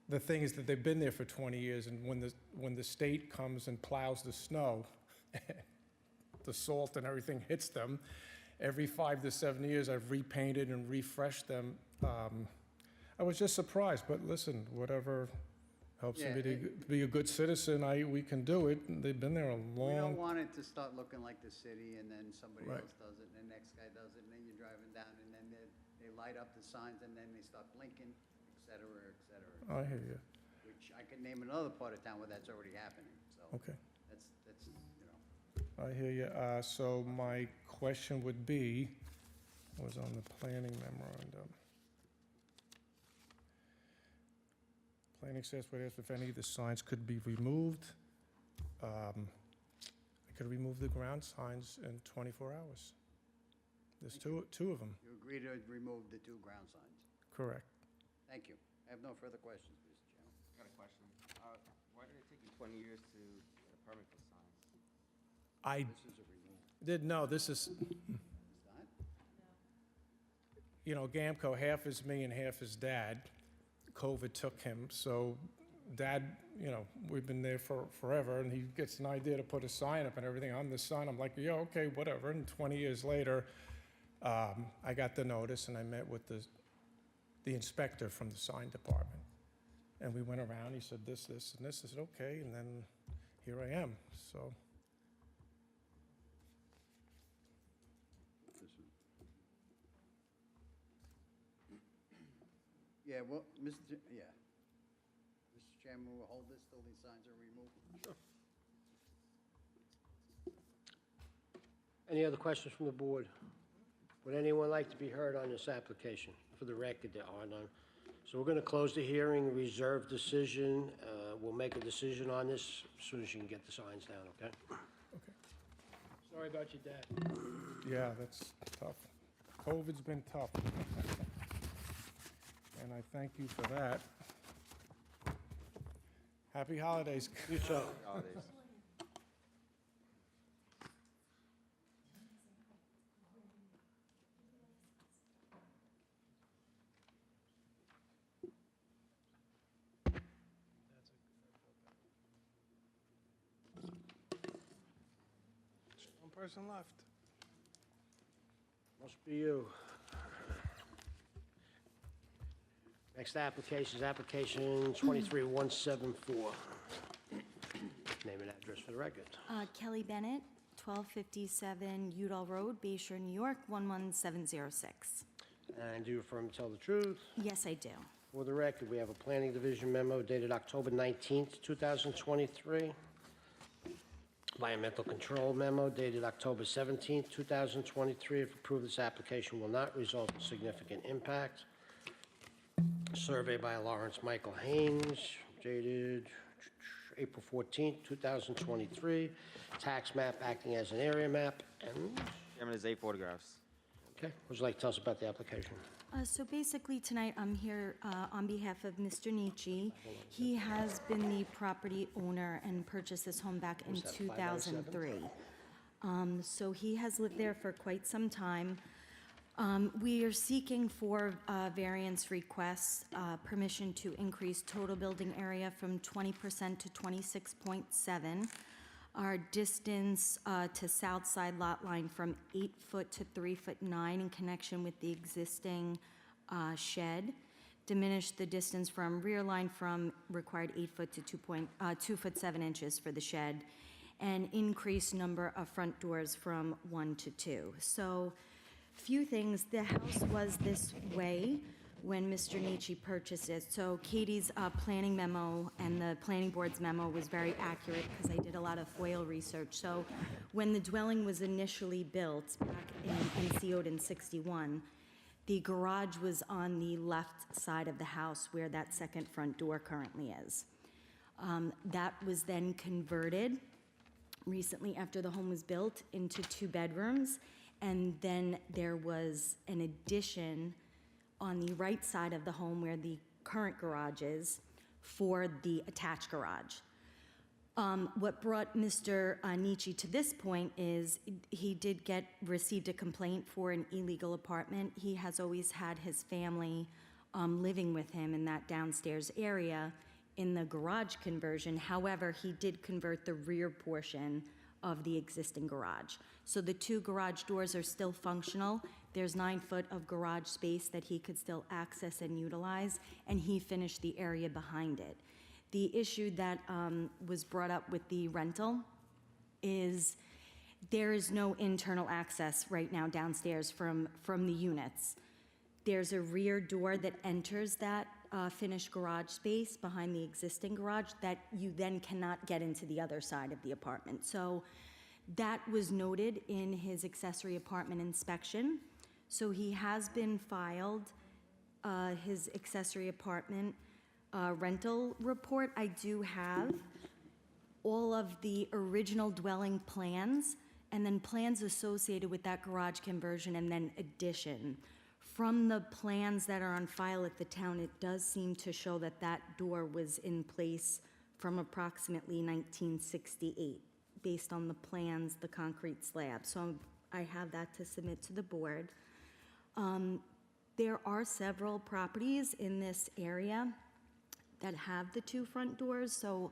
The thing is that they've been there for 20 years, and when the state comes and plows the snow, the salt and everything hits them, every 5 to 7 years I've repainted and refreshed them. I was just surprised, but listen, whatever helps Yeah, me to be a good citizen, we can do it. They've been there a We don't long, want it to start looking like the city, and then somebody Right. else does it, and the next guy does it, and then you're driving down, and then they light up the signs, and then they start blinking, et cetera, et cetera. I hear you. Which I could name another part of town where that's already happening, so. Okay. That's, you know. I hear you. So my question would be, was on the planning memorandum. Planning staff would ask if any of the signs could be removed. I could remove the ground signs in 24 hours. There's two of them, You agree to remove the 2 ground signs? correct. Thank you. I have no further questions, Mr. Chairman. I got a question. Why did it take you 20 years to get a permit for signs? I This is a removal. no, this is, Is that? you know, Gamco, half is me and half is Dad. COVID took him, so Dad, you know, we've been there for forever, and he gets an idea to put a sign up and everything. I'm the son, I'm like, yeah, okay, whatever. And 20 years later, I got the notice, and I met with the inspector from the sign department. And we went around, he said this, this, and this. I said, okay, and then here I am, so. Yeah, well, Mr. Chairman, we'll hold this till these signs are removed. Sure. Any other questions from the board? Would anyone like to be heard on this application? For the record, there are none. So we're going to close the hearing, reserve decision. We'll make a decision on this as soon as you can get the signs down, okay? Sorry about your dad. Yeah, that's tough. COVID's been tough. And I thank you for that. Happy holidays. You too. Holidays. One person left. Must be you. Next application is application 23174. Name and address for the record. Kelly Bennett, 1257 Udall Road, Bay Shore, New York, 11706. And do you affirm to tell the truth? Yes, I do. For the record, we have a Planning Division memo dated October 19th, 2023. Environmental Control memo dated October 17th, 2023. If approved, this application will not result in significant impact. Survey by Lawrence Michael Haynes, dated April 14th, 2023. Tax map acting as an area map. And, Chairman, there's 8 photographs. okay, what would you like to tell us about the application? So basically, tonight, I'm here on behalf of Mr. Nietzsche. He has been the property owner and purchased this home back in Was that 597? 2003. So he has lived there for quite some time. We are seeking for variance requests, permission to increase total building area from 20% to 26.7. Our distance to south side lot line from 8 foot to 3 foot 9 in connection with the existing shed. Diminish the distance from rear line from required 8 foot to 2 foot 7 inches for the shed. And increase number of front doors from 1 to 2. So, few things. The house was this way when Mr. Nietzsche purchased it. So Katie's planning memo and the planning board's memo was very accurate because I did a lot of FOIL research. So when the dwelling was initially built back and CO'd in 61, the garage was on the left side of the house where that second front door currently is. That was then converted recently after the home was built into 2 bedrooms. And then there was an addition on the right side of the home where the current garage is for the attached garage. What brought Mr. Nietzsche to this point is he did received a complaint for an illegal apartment. He has always had his family living with him in that downstairs area in the garage conversion. However, he did convert the rear portion of the existing garage. So the 2 garage doors are still functional. There's 9 foot of garage space that he could still access and utilize, and he finished the area behind it. The issue that was brought up with the rental is there is no internal access right now downstairs from the units. There's a rear door that enters that finished garage space behind the existing garage that you then cannot get into the other side of the apartment. So that was noted in his accessory apartment inspection. So he has been filed his accessory apartment rental report. I do have all of the original dwelling plans and then plans associated with that garage conversion and then addition. From the plans that are on file at the town, it does seem to show that that door was in place from approximately 1968, based on the plans, the concrete slab. So I have that to submit to the board. There are several properties in this area that have the two front doors. So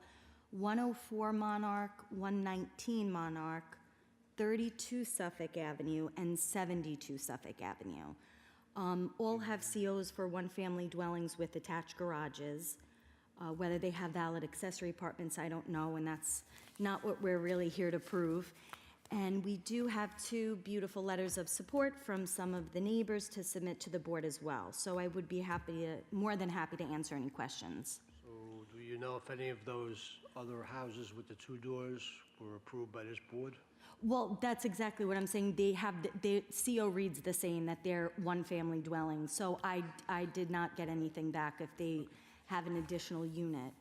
104 Monarch, 119 Monarch, 32 Suffolk Avenue, and 72 Suffolk Avenue. All have COs for one-family dwellings with attached garages. Whether they have valid accessory apartments, I don't know, and that's not what we're really here to prove. And we do have two beautiful letters of support from some of the neighbors to submit to the board as well. So I would be more than happy to answer any questions. So do you know if any of those other houses with the two doors were approved by this board? Well, that's exactly what I'm saying. They have, the CO reads the same, that they're one-family dwellings. So I did not get anything back if they have an additional unit.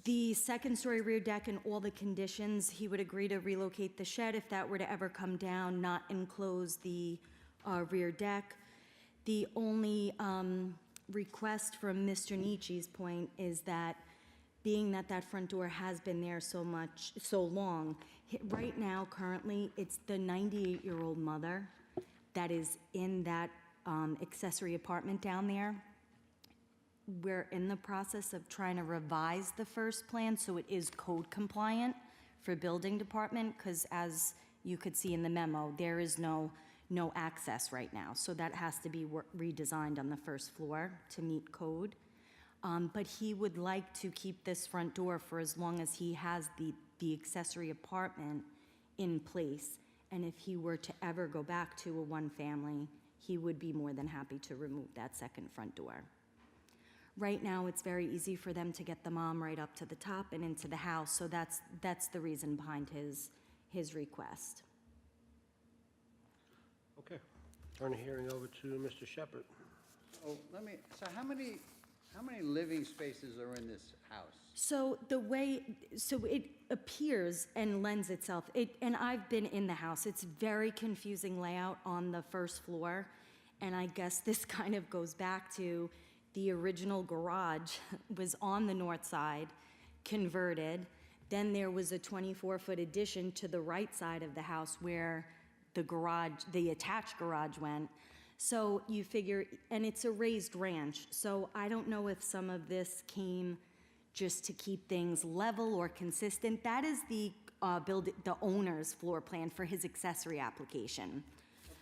The second-story rear deck and all the conditions, he would agree to relocate the shed if that were to ever come down, not enclose the rear deck. The only request from Mr. Nietzsche's point is that being that that front door has been there so long, right now, currently, it's the 98-year-old mother that is in that accessory apartment down there. We're in the process of trying to revise the first plan so it is code compliant for building department, because as you could see in the memo, there is no access right now. So that has to be redesigned on the first floor to meet code. But he would like to keep this front door for as long as he has the accessory apartment in place. And if he were to ever go back to a one-family, he would be more than happy to remove that second front door. Right now, it's very easy for them to get the mom right up to the top and into the house, so that's the reason behind his request. Okay. Turn the hearing over to Mr. Shepherd. So so how many living spaces are in this house? So it appears and lends itself, and I've been in the house, it's very confusing layout on the first floor, and I guess this kind of goes back to the original garage was on the north side, converted. Then there was a 24-foot addition to the right side of the house where the attached garage went. So you figure, and it's a raised ranch, so I don't know if some of this came just to keep things level or consistent. That is the owner's floor plan for his accessory application.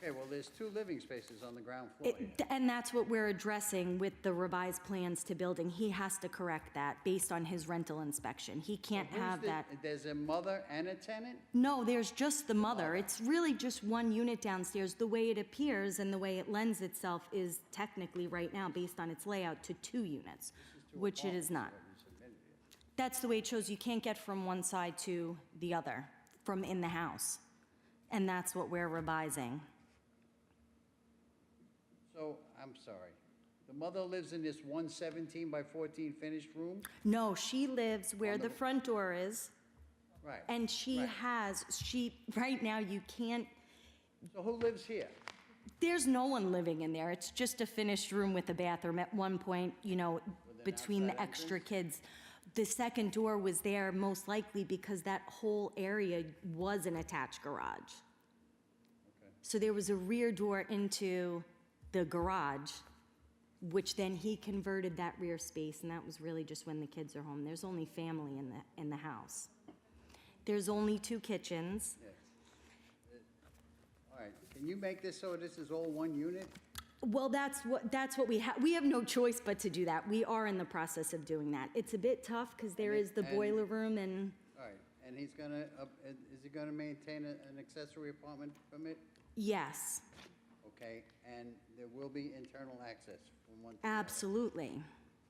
Okay, well, there's two living spaces on the ground floor here. And that's what we're addressing with the revised plans to building. He has to correct that based on his rental inspection. He can't have that. There's a mother and a tenant? No, there's just the mother. It's really just one unit downstairs. The way it appears and the way it lends itself is technically right now, based on its layout, to two units, which it is not. That's the way it shows. You can't get from one side to the other from in the house. And that's what we're revising. So, I'm sorry. The mother lives in this 117 by 14 finished room? No, she lives where the front door is. Right. And right now you can't. So who lives here? There's no one living in there. It's just a finished room with a bathroom at one point, between the extra kids. The second door was there most likely because that whole area was an attached garage. Okay. So there was a rear door into the garage, which then he converted that rear space, and that was really just when the kids are home. There's only family in the house. There's only two kitchens. Yes. All right, can you make this so this is all one unit? Well, that's what we have. We have no choice but to do that. We are in the process of doing that. It's a bit tough because there is the boiler room and, All right, and he's gonna, is he gonna maintain an accessory apartment permit? yes, Okay, and there will be internal access from one to the other. absolutely.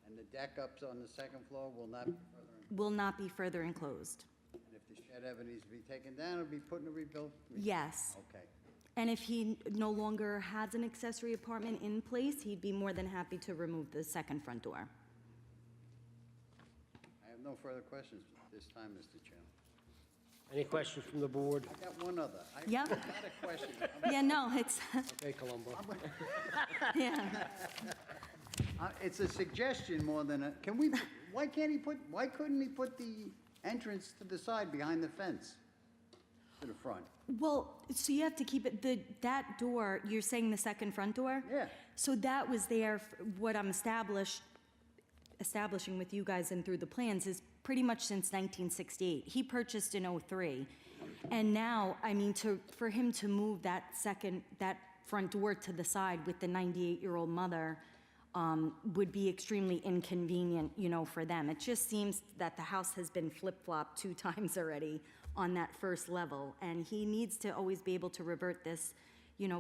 And the deck ups on the second floor will not be further, Will not be further enclosed. and if the shed ever needs to be taken down, it'll be put in a rebuilt? Yes. Okay. And if he no longer has an accessory apartment in place, he'd be more than happy to remove the second front door. I have no further questions at this time, Mr. Chairman. Any questions from the board? I got one other. Yep. I got a question. Yeah, no, it's, Okay, Colombo. yeah. It's a suggestion more than a, why couldn't he put the entrance to the side behind the fence to the front? Well, so you have to keep it, that door, you're saying the second front door? Yeah. So that was there, what I'm establishing with you guys and through the plans is pretty much since 1968. He purchased in '03. And now, I mean, for him to move that front door to the side with the 98-year-old mother would be extremely inconvenient, for them. It just seems that the house has been flip-flopped 2 times already on that first level, and he needs to always be able to revert this,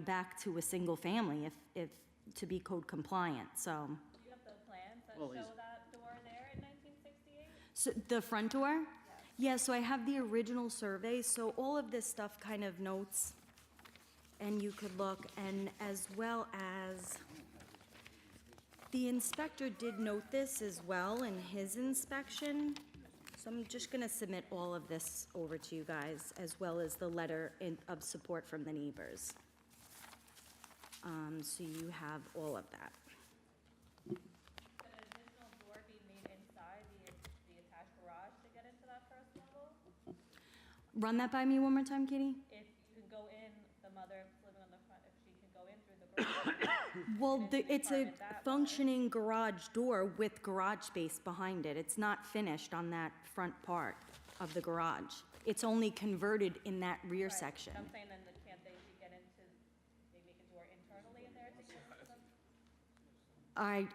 back to a single family if to be code compliant, so. Do you have the plans that show that door there in 1968? So the front door? Yeah, so I have the original survey, so all of this stuff kind of notes, and you could look, and as well as, the inspector did note this as well in his inspection. So I'm just gonna submit all of this over to you guys, as well as the letter of support from the neighbors. So you have all of that. Could an additional door be made inside the attached garage to get into that first level? Run that by me one more time, Katie? If you can go in, the mother living on the front, if she can go in through the garage. Well, it's a apartment that way. functioning garage door with garage space behind it. It's not finished on that front part of the garage. It's only converted in that rear Right. section. I'm saying then, can't they get into, they make a door internally in there to get into them?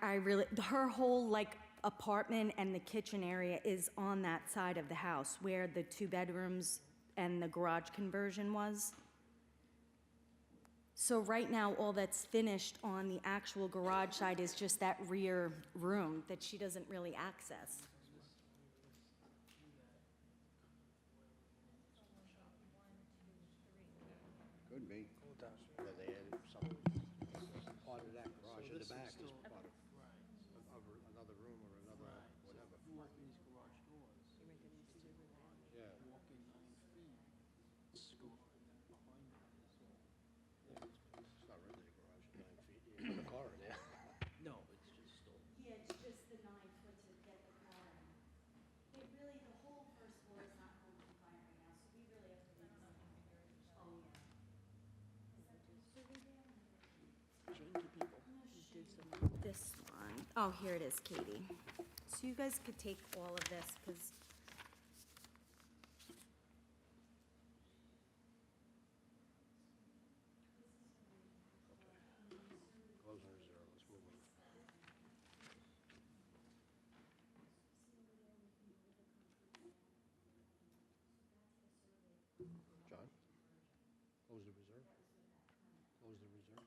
I really, her whole apartment and the kitchen area is on that side of the house where the 2 bedrooms and the garage conversion was. So right now, all that's finished on the actual garage side is just that rear room that she doesn't really access. Could be. Then they added some part of that garage in the back as part of another room or another whatever. Yeah. It's not really a garage, 9 feet. You can put a car in there. No, it's just still. Yeah, it's just the 9 foot to get the car in. It really, the whole first floor is not code compliant right now, so we really have to do something. Oh, yeah. This one. Oh, here it is, Katie. So you guys could take all of this, because Close and reserve, let's move on. John? Close the reserve? Close the reserve?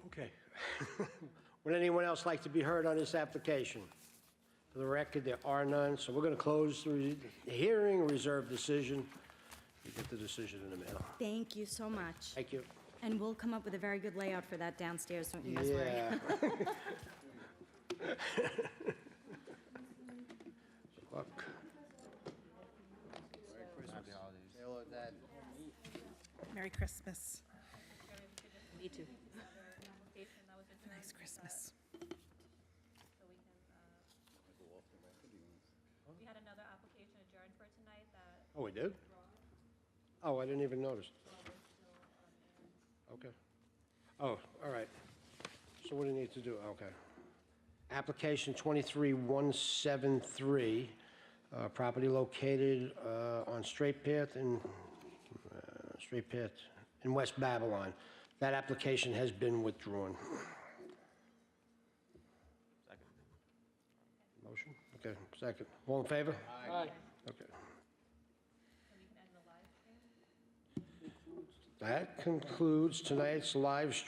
Okay. Okay. Would anyone else like to be heard on this application? For the record, there are none, so we're going to close the hearing, reserve decision. You get the decision in the mail. thank you so much. Thank you. And we'll come up with a very good layout for that downstairs, don't you guys worry. Yeah. Look. Merry Christmas. Taylor, Dad. Merry Christmas. Me too. Application that was adjourned. Nice Christmas. So we can, we had another application adjourned for tonight that. Oh, we did? Oh, I didn't even notice. Okay. Oh, all right. So what do you need to do? Okay. Application 23173, property located on Straight Path in Street Pit in West Babylon. That application has been withdrawn. Second. Motion? Okay, second. All in favor? Aye. Okay. That concludes tonight's live stream.